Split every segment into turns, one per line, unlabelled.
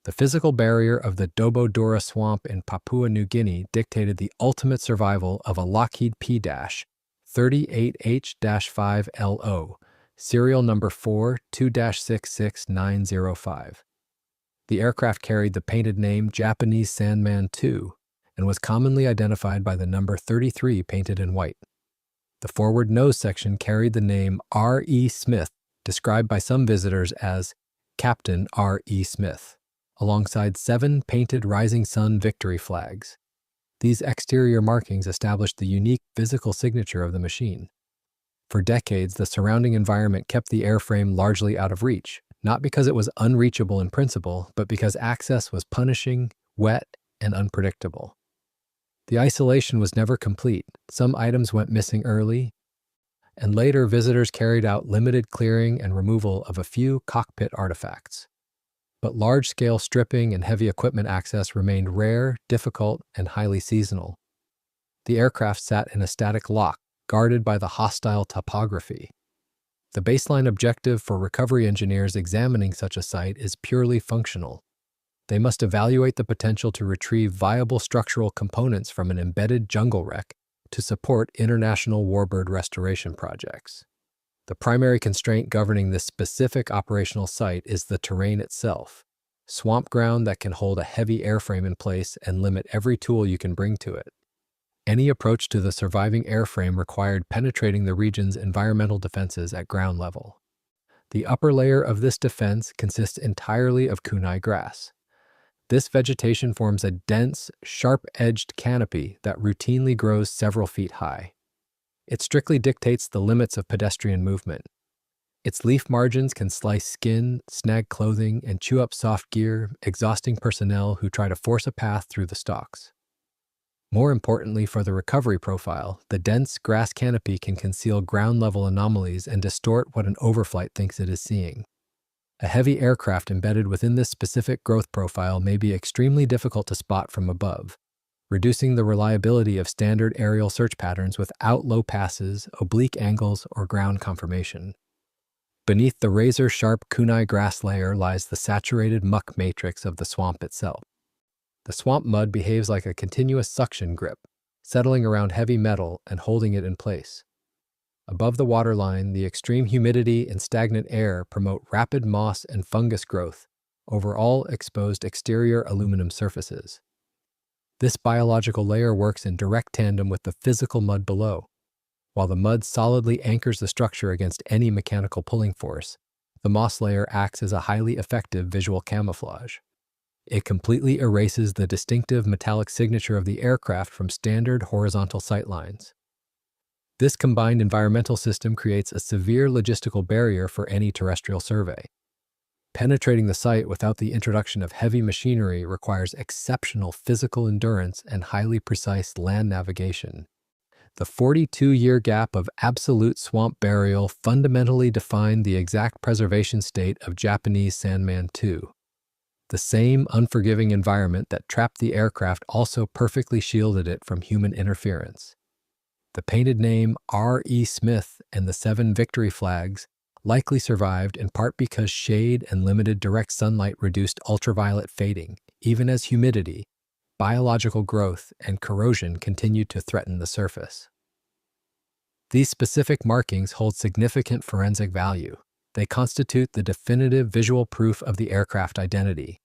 The physical barrier of the Dobodura swamp in Papua New Guinea dictated the ultimate survival of a Lockheed P-38H-5LO, serial number 42-66905. The aircraft carried the painted name Japanese Sandman II and was commonly identified by the number 33 painted in white. The forward nose section carried the name R.E. Smith, described by some visitors as Captain R.E. Smith, alongside 7 painted rising sun victory flags. These exterior markings established the unique physical signature of the machine. For decades, the surrounding environment kept the airframe largely out of reach, not because it was unreachable in principle, but because access was punishing, wet, and unpredictable. The isolation was never complete. Some items went missing early, and later visitors carried out limited clearing and removal of a few cockpit artifacts. But large-scale stripping and heavy equipment access remained rare, difficult, and highly seasonal. The aircraft sat in a static lock, guarded by the hostile topography. The baseline objective for recovery engineers examining such a site is purely functional. They must evaluate the potential to retrieve viable structural components from an embedded jungle wreck to support international warbird restoration projects. The primary constraint governing this specific operational site is the terrain itself, swamp ground that can hold a heavy airframe in place and limit every tool you can bring to it. Any approach to the surviving airframe required penetrating the region's environmental defenses at ground level. The upper layer of this defense consists entirely of kunai grass. This vegetation forms a dense, sharp-edged canopy that routinely grows several feet high. It strictly dictates the limits of pedestrian movement. Its leaf margins can slice skin, snag clothing, and chew up soft gear, exhausting personnel who try to force a path through the stalks. More importantly for the recovery profile, the dense grass canopy can conceal ground-level anomalies and distort what an overflight thinks it is seeing. A heavy aircraft embedded within this specific growth profile may be extremely difficult to spot from above, reducing the reliability of standard aerial search patterns without low passes, oblique angles, or ground confirmation. Beneath the razor-sharp kunai grass layer lies the saturated muck matrix of the swamp itself. The swamp mud behaves like a continuous suction grip, settling around heavy metal and holding it in place. Above the waterline, the extreme humidity and stagnant air promote rapid moss and fungus growth over all exposed exterior aluminum surfaces. This biological layer works in direct tandem with the physical mud below. While the mud solidly anchors the structure against any mechanical pulling force, the moss layer acts as a highly effective visual camouflage. It completely erases the distinctive metallic signature of the aircraft from standard horizontal sightlines. This combined environmental system creates a severe logistical barrier for any terrestrial survey. Penetrating the site without the introduction of heavy machinery requires exceptional physical endurance and highly precise land navigation. The 42-year gap of absolute swamp burial fundamentally defined the exact preservation state of Japanese Sandman II. The same unforgiving environment that trapped the aircraft also perfectly shielded it from human interference. The painted name R.E. Smith and the 7 victory flags likely survived in part because shade and limited direct sunlight reduced ultraviolet fading, even as humidity, biological growth, and corrosion continued to threaten the surface. These specific markings hold significant forensic value. They constitute the definitive visual proof of the aircraft identity.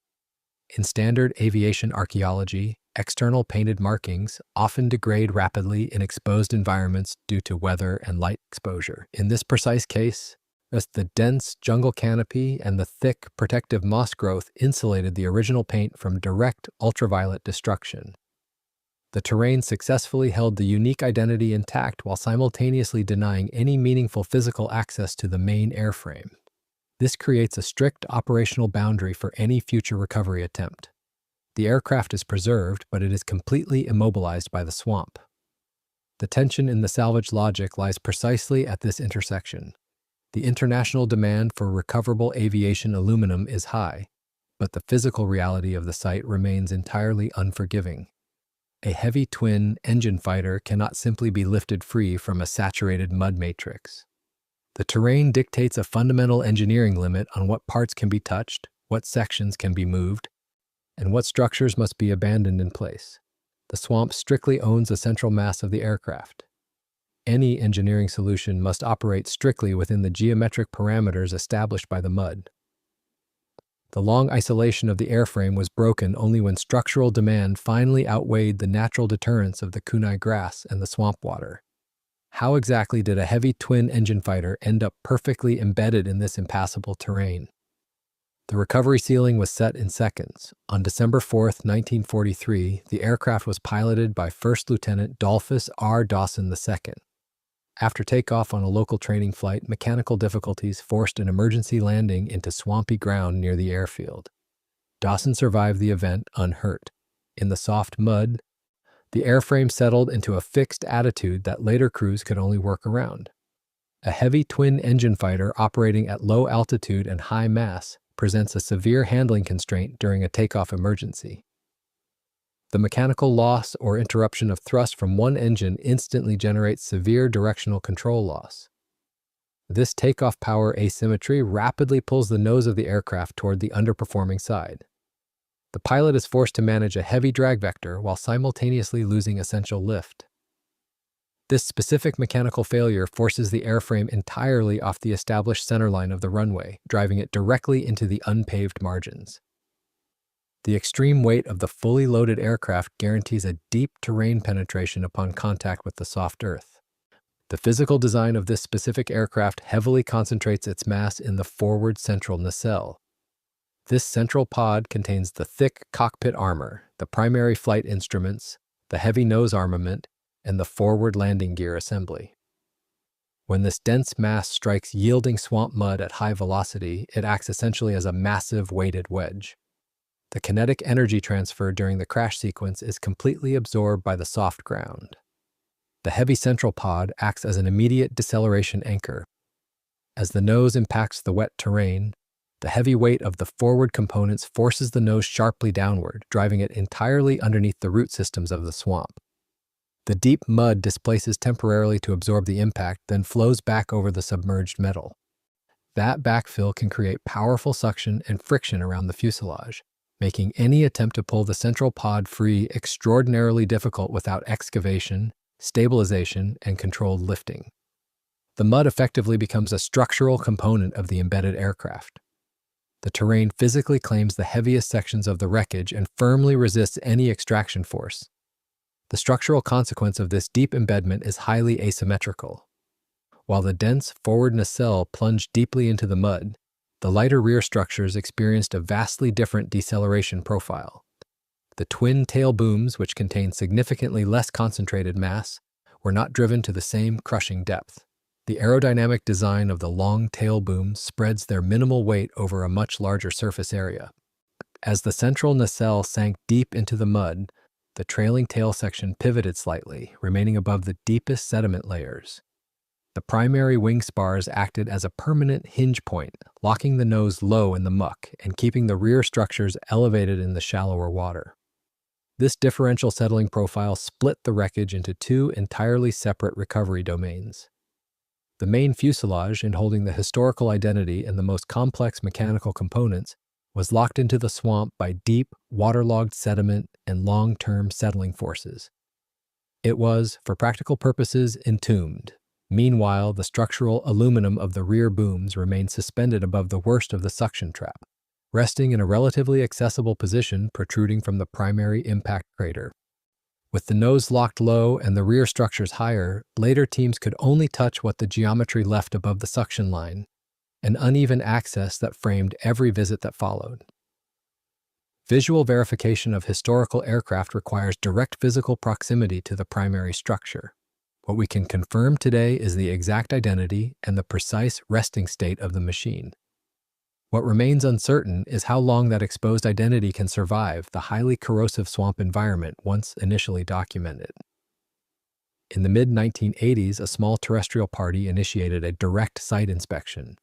In standard aviation archaeology, external painted markings often degrade rapidly in exposed environments due to weather and light exposure. In this precise case, as the dense jungle canopy and the thick, protective moss growth insulated the original paint from direct ultraviolet destruction. The terrain successfully held the unique identity intact while simultaneously denying any meaningful physical access to the main airframe. This creates a strict operational boundary for any future recovery attempt. The aircraft is preserved, but it is completely immobilized by the swamp. The tension in the salvage logic lies precisely at this intersection. The international demand for recoverable aviation aluminum is high, but the physical reality of the site remains entirely unforgiving. A heavy twin engine fighter cannot simply be lifted free from a saturated mud matrix. The terrain dictates a fundamental engineering limit on what parts can be touched, what sections can be moved, and what structures must be abandoned in place. The swamp strictly owns the central mass of the aircraft. Any engineering solution must operate strictly within the geometric parameters established by the mud. The long isolation of the airframe was broken only when structural demand finally outweighed the natural deterrence of the kunai grass and the swamp water. How exactly did a heavy twin-engine fighter end up perfectly embedded in this impassable terrain? The recovery ceiling was set in seconds. On December 4, 1943, the aircraft was piloted by First Lieutenant Dolphus R. Dawson II. After takeoff on a local training flight, mechanical difficulties forced an emergency landing into swampy ground near the airfield. Dawson survived the event unhurt. In the soft mud, the airframe settled into a fixed attitude that later crews could only work around. A heavy twin-engine fighter operating at low altitude and high mass presents a severe handling constraint during a takeoff emergency. The mechanical loss or interruption of thrust from one engine instantly generates severe directional control loss. This takeoff power asymmetry rapidly pulls the nose of the aircraft toward the underperforming side. The pilot is forced to manage a heavy drag vector while simultaneously losing essential lift. This specific mechanical failure forces the airframe entirely off the established centerline of the runway, driving it directly into the unpaved margins. The extreme weight of the fully loaded aircraft guarantees a deep terrain penetration upon contact with the soft earth. The physical design of this specific aircraft heavily concentrates its mass in the forward central nacelle. This central pod contains the thick cockpit armor, the primary flight instruments, the heavy nose armament, and the forward landing gear assembly. When this dense mass strikes yielding swamp mud at high velocity, it acts essentially as a massive weighted wedge. The kinetic energy transfer during the crash sequence is completely absorbed by the soft ground. The heavy central pod acts as an immediate deceleration anchor. As the nose impacts the wet terrain, the heavy weight of the forward components forces the nose sharply downward, driving it entirely underneath the root systems of the swamp. The deep mud displaces temporarily to absorb the impact, then flows back over the submerged metal. That backfill can create powerful suction and friction around the fuselage, making any attempt to pull the central pod free extraordinarily difficult without excavation, stabilization, and controlled lifting. The mud effectively becomes a structural component of the embedded aircraft. The terrain physically claims the heaviest sections of the wreckage and firmly resists any extraction force. The structural consequence of this deep embedment is highly asymmetrical. While the dense forward nacelle plunged deeply into the mud, the lighter rear structures experienced a vastly different deceleration profile. The twin tail booms, which contain significantly less concentrated mass, were not driven to the same crushing depth. The aerodynamic design of the long tail booms spreads their minimal weight over a much larger surface area. As the central nacelle sank deep into the mud, the trailing tail section pivoted slightly, remaining above the deepest sediment layers. The primary wing spars acted as a permanent hinge point, locking the nose low in the muck and keeping the rear structures elevated in the shallower water. This differential settling profile split the wreckage into two entirely separate recovery domains. The main fuselage, in holding the historical identity and the most complex mechanical components, was locked into the swamp by deep, waterlogged sediment and long-term settling forces. It was, for practical purposes, entombed. Meanwhile, the structural aluminum of the rear booms remained suspended above the worst of the suction trap, resting in a relatively accessible position protruding from the primary impact crater. With the nose locked low and the rear structures higher, later teams could only touch what the geometry left above the suction line, an uneven access that framed every visit that followed. Visual verification of historical aircraft requires direct physical proximity to the primary structure. What we can confirm today is the exact identity and the precise resting state of the machine. What remains uncertain is how long that exposed identity can survive the highly corrosive swamp environment once initially documented. In the mid-1980s, a small terrestrial party initiated a direct site inspection.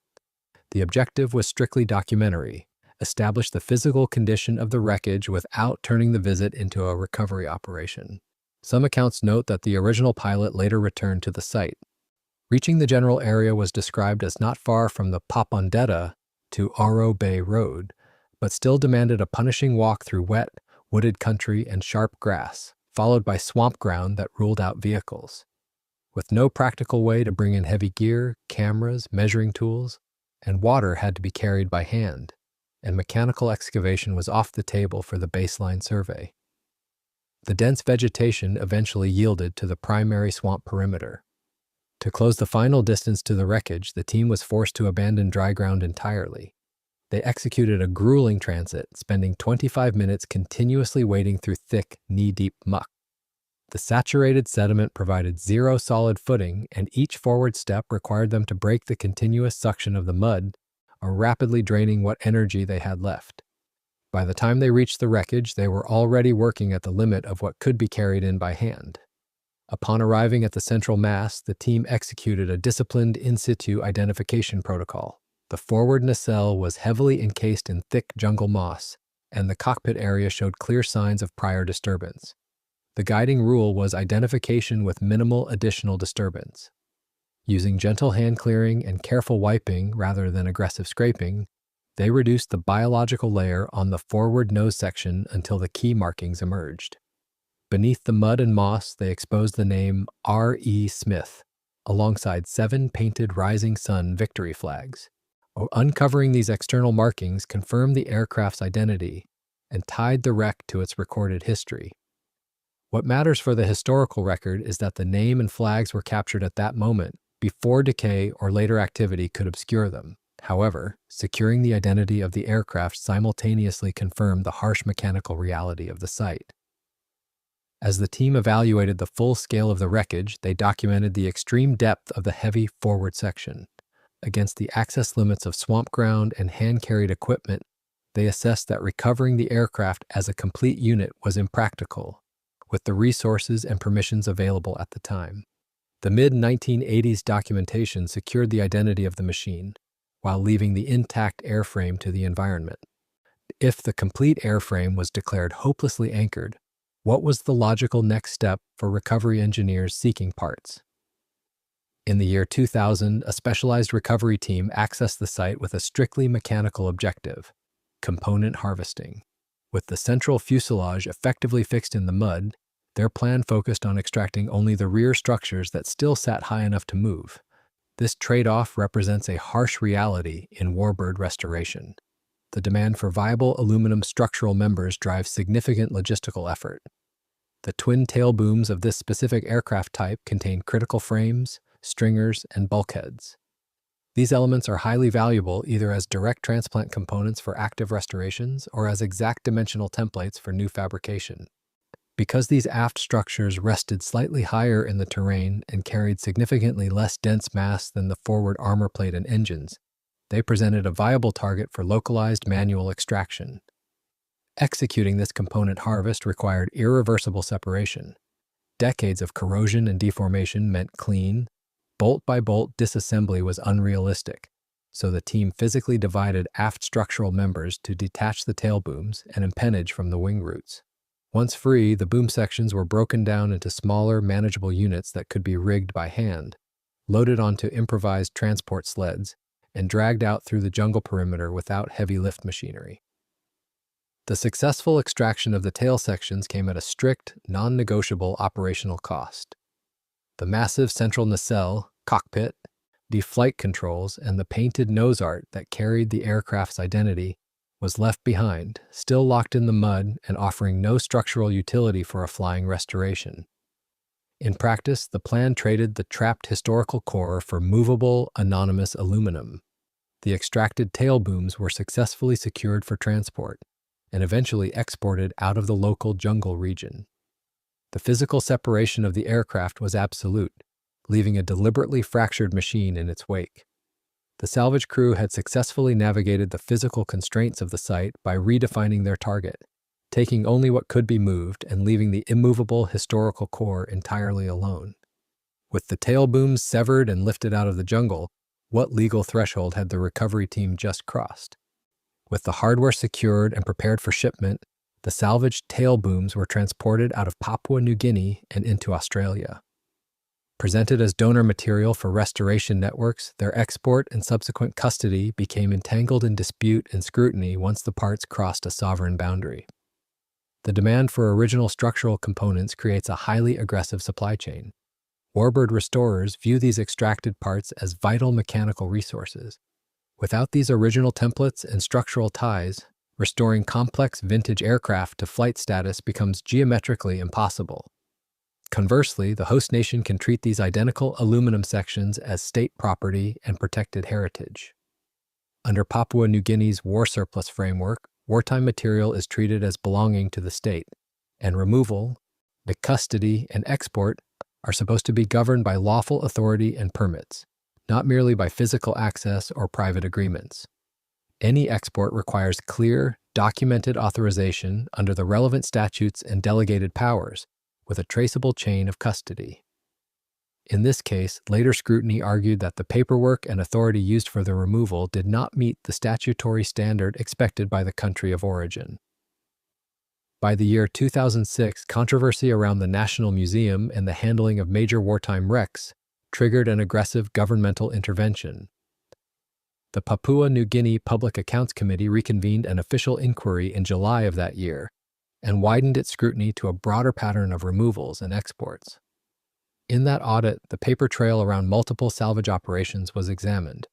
The objective was strictly documentary, establish the physical condition of the wreckage without turning the visit into a recovery operation. Some accounts note that the original pilot later returned to the site. Reaching the general area was described as not far from the Papua to Aro Bay Road, but still demanded a punishing walk through wet, wooded country and sharp grass, followed by swamp ground that ruled out vehicles. With no practical way to bring in heavy gear, cameras, measuring tools, and water had to be carried by hand, and mechanical excavation was off the table for the baseline survey. The dense vegetation eventually yielded to the primary swamp perimeter. To close the final distance to the wreckage, the team was forced to abandon dry ground entirely. They executed a grueling transit, spending 25 minutes continuously wading through thick, knee-deep muck. The saturated sediment provided zero solid footing, and each forward step required them to break the continuous suction of the mud, or rapidly draining what energy they had left. By the time they reached the wreckage, they were already working at the limit of what could be carried in by hand. Upon arriving at the central mass, the team executed a disciplined in-situ identification protocol. The forward nacelle was heavily encased in thick jungle moss, and the cockpit area showed clear signs of prior disturbance. The guiding rule was identification with minimal additional disturbance. Using gentle hand clearing and careful wiping rather than aggressive scraping, they reduced the biological layer on the forward nose section until the key markings emerged. Beneath the mud and moss, they exposed the name R.E. Smith, alongside 7 painted rising sun victory flags. Uncovering these external markings confirmed the aircraft's identity and tied the wreck to its recorded history. What matters for the historical record is that the name and flags were captured at that moment, before decay or later activity could obscure them. However, securing the identity of the aircraft simultaneously confirmed the harsh mechanical reality of the site. As the team evaluated the full scale of the wreckage, they documented the extreme depth of the heavy forward section. Against the access limits of swamp ground and hand-carried equipment, they assessed that recovering the aircraft as a complete unit was impractical, with the resources and permissions available at the time. The mid-1980s documentation secured the identity of the machine, while leaving the intact airframe to the environment. If the complete airframe was declared hopelessly anchored, what was the logical next step for recovery engineers seeking parts? In the year 2000, a specialized recovery team accessed the site with a strictly mechanical objective: component harvesting. With the central fuselage effectively fixed in the mud, their plan focused on extracting only the rear structures that still sat high enough to move. This trade-off represents a harsh reality in warbird restoration. The demand for viable aluminum structural members drives significant logistical effort. The twin tail booms of this specific aircraft type contain critical frames, stringers, and bulkheads. These elements are highly valuable either as direct transplant components for active restorations or as exact dimensional templates for new fabrication. Because these aft structures rested slightly higher in the terrain and carried significantly less dense mass than the forward armor plate and engines, they presented a viable target for localized manual extraction. Executing this component harvest required irreversible separation. Decades of corrosion and deformation meant clean, bolt-by-bolt disassembly was unrealistic, so the team physically divided aft structural members to detach the tail booms and empennage from the wing roots. Once free, the boom sections were broken down into smaller, manageable units that could be rigged by hand, loaded onto improvised transport sleds, and dragged out through the jungle perimeter without heavy lift machinery. The successful extraction of the tail sections came at a strict, non-negotiable operational cost. The massive central nacelle, cockpit, flight controls, and the painted nose art that carried the aircraft's identity was left behind, still locked in the mud and offering no structural utility for a flying restoration. In practice, the plan traded the trapped historical core for movable, anonymous aluminum. The extracted tail booms were successfully secured for transport and eventually exported out of the local jungle region. The physical separation of the aircraft was absolute, leaving a deliberately fractured machine in its wake. The salvage crew had successfully navigated the physical constraints of the site by redefining their target, taking only what could be moved and leaving the immovable historical core entirely alone. With the tail booms severed and lifted out of the jungle, what legal threshold had the recovery team just crossed? With the hardware secured and prepared for shipment, the salvaged tail booms were transported out of Papua New Guinea and into Australia. Presented as donor material for restoration networks, their export and subsequent custody became entangled in dispute and scrutiny once the parts crossed a sovereign boundary. The demand for original structural components creates a highly aggressive supply chain. Warbird restorers view these extracted parts as vital mechanical resources. Without these original templates and structural ties, restoring complex vintage aircraft to flight status becomes geometrically impossible. Conversely, the host nation can treat these identical aluminum sections as state property and protected heritage. Under Papua New Guinea's war surplus framework, wartime material is treated as belonging to the state, and removal, the custody, and export are supposed to be governed by lawful authority and permits, not merely by physical access or private agreements. Any export requires clear, documented authorization under the relevant statutes and delegated powers, with a traceable chain of custody. In this case, later scrutiny argued that the paperwork and authority used for the removal did not meet the statutory standard expected by the country of origin. By the year 2006, controversy around the National Museum and the handling of major wartime wrecks triggered an aggressive governmental intervention. The Papua New Guinea Public Accounts Committee reconvened an official inquiry in July of that year and widened its scrutiny to a broader pattern of removals and exports. In that audit, the paper trail around multiple salvage operations was examined,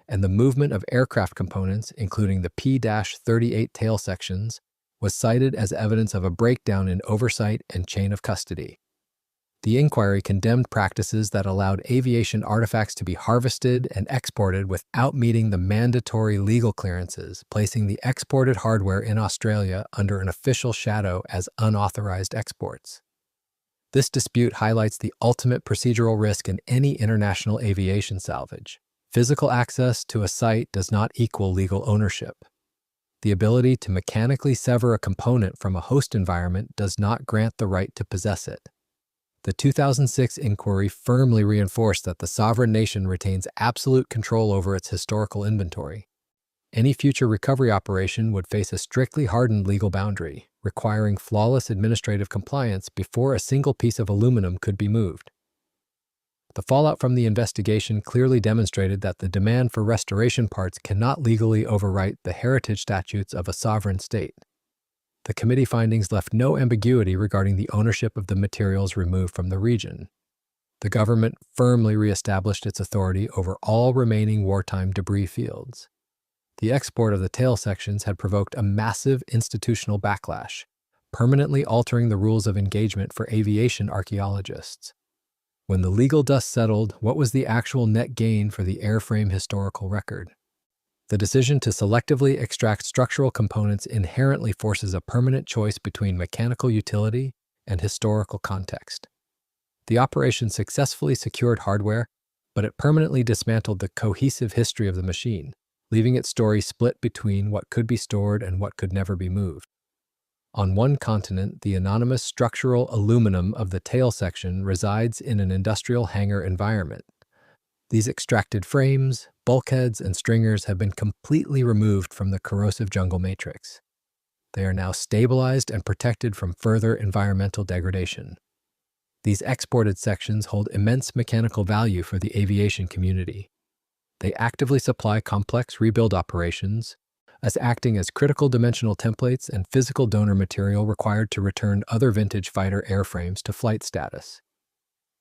and the movement of aircraft components, including the P-38 tail sections, was cited as evidence of a breakdown in oversight and chain of custody. The inquiry condemned practices that allowed aviation artifacts to be harvested and exported without meeting the mandatory legal clearances, placing the exported hardware in Australia under an official shadow as unauthorized exports. This dispute highlights the ultimate procedural risk in any international aviation salvage. Physical access to a site does not equal legal ownership. The ability to mechanically sever a component from a host environment does not grant the right to possess it. The 2006 inquiry firmly reinforced that the sovereign nation retains absolute control over its historical inventory. Any future recovery operation would face a strictly hardened legal boundary, requiring flawless administrative compliance before a single piece of aluminum could be moved. The fallout from the investigation clearly demonstrated that the demand for restoration parts cannot legally overwrite the heritage statutes of a sovereign state. The committee findings left no ambiguity regarding the ownership of the materials removed from the region. The government firmly reestablished its authority over all remaining wartime debris fields. The export of the tail sections had provoked a massive institutional backlash, permanently altering the rules of engagement for aviation archaeologists. When the legal dust settled, what was the actual net gain for the airframe historical record? The decision to selectively extract structural components inherently forces a permanent choice between mechanical utility and historical context. The operation successfully secured hardware, but it permanently dismantled the cohesive history of the machine, leaving its story split between what could be stored and what could never be moved. On one continent, the anonymous structural aluminum of the tail section resides in an industrial hangar environment. These extracted frames, bulkheads, and stringers have been completely removed from the corrosive jungle matrix. They are now stabilized and protected from further environmental degradation. These exported sections hold immense mechanical value for the aviation community. They actively supply complex rebuild operations, as acting as critical dimensional templates and physical donor material required to return other vintage fighter airframes to flight status.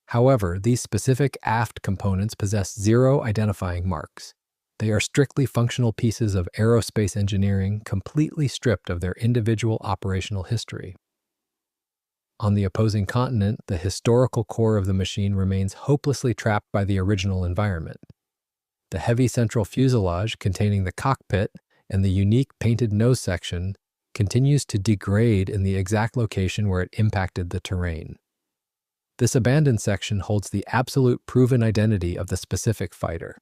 However, these specific aft components possess zero identifying marks. They are strictly functional pieces of aerospace engineering, completely stripped of their individual operational history. On the opposing continent, the historical core of the machine remains hopelessly trapped by the original environment. The heavy central fuselage containing the cockpit and the unique painted nose section continues to degrade in the exact location where it impacted the terrain. This abandoned section holds the absolute proven identity of the specific fighter.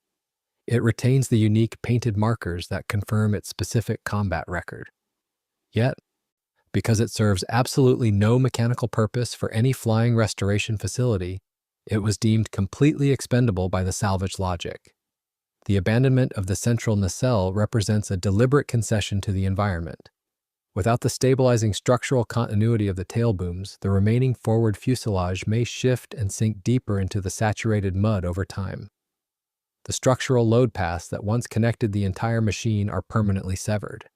It retains the unique painted markers that confirm its specific combat record. Yet, because it serves absolutely no mechanical purpose for any flying restoration facility, it was deemed completely expendable by the salvage logic. The abandonment of the central nacelle represents a deliberate concession to the environment. Without the stabilizing structural continuity of the tail booms, the remaining forward fuselage may shift and sink deeper into the saturated mud over time. The structural load paths that once connected the entire machine are permanently severed.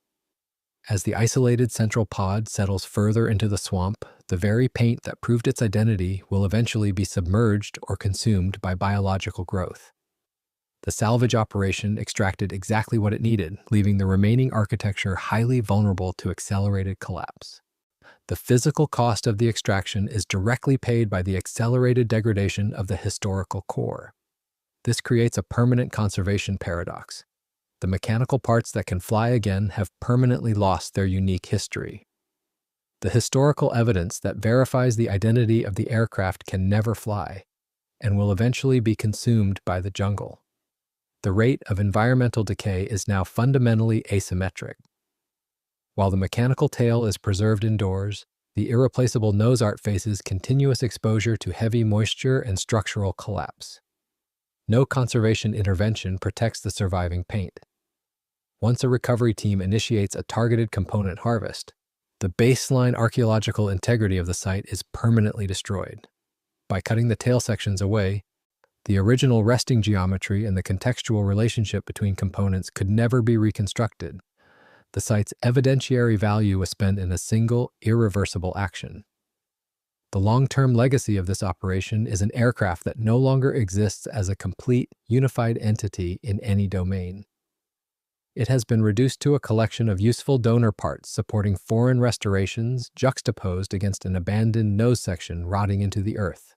As the isolated central pod settles further into the swamp, the very paint that proved its identity will eventually be submerged or consumed by biological growth. The salvage operation extracted exactly what it needed, leaving the remaining architecture highly vulnerable to accelerated collapse. The physical cost of the extraction is directly paid by the accelerated degradation of the historical core. This creates a permanent conservation paradox. The mechanical parts that can fly again have permanently lost their unique history. The historical evidence that verifies the identity of the aircraft can never fly, and will eventually be consumed by the jungle. The rate of environmental decay is now fundamentally asymmetric. While the mechanical tail is preserved indoors, the irreplaceable nose art faces continuous exposure to heavy moisture and structural collapse. No conservation intervention protects the surviving paint. Once a recovery team initiates a targeted component harvest, the baseline archaeological integrity of the site is permanently destroyed. By cutting the tail sections away, the original resting geometry and the contextual relationship between components could never be reconstructed. The site's evidentiary value was spent in a single, irreversible action. The long-term legacy of this operation is an aircraft that no longer exists as a complete, unified entity in any domain. It has been reduced to a collection of useful donor parts supporting foreign restorations juxtaposed against an abandoned nose section rotting into the earth.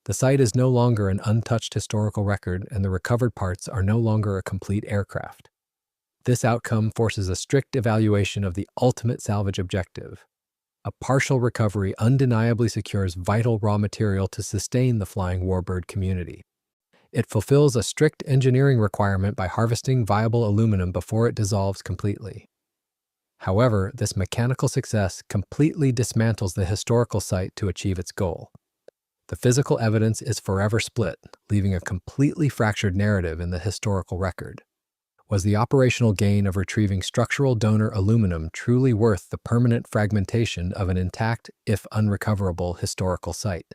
The site is no longer an untouched historical record, and the recovered parts are no longer a complete aircraft. This outcome forces a strict evaluation of the ultimate salvage objective. A partial recovery undeniably secures vital raw material to sustain the flying warbird community. It fulfills a strict engineering requirement by harvesting viable aluminum before it dissolves completely. However, this mechanical success completely dismantles the historical site to achieve its goal. The physical evidence is forever split, leaving a completely fractured narrative in the historical record. Was the operational gain of retrieving structural donor aluminum truly worth the permanent fragmentation of an intact, if unrecoverable, historical site?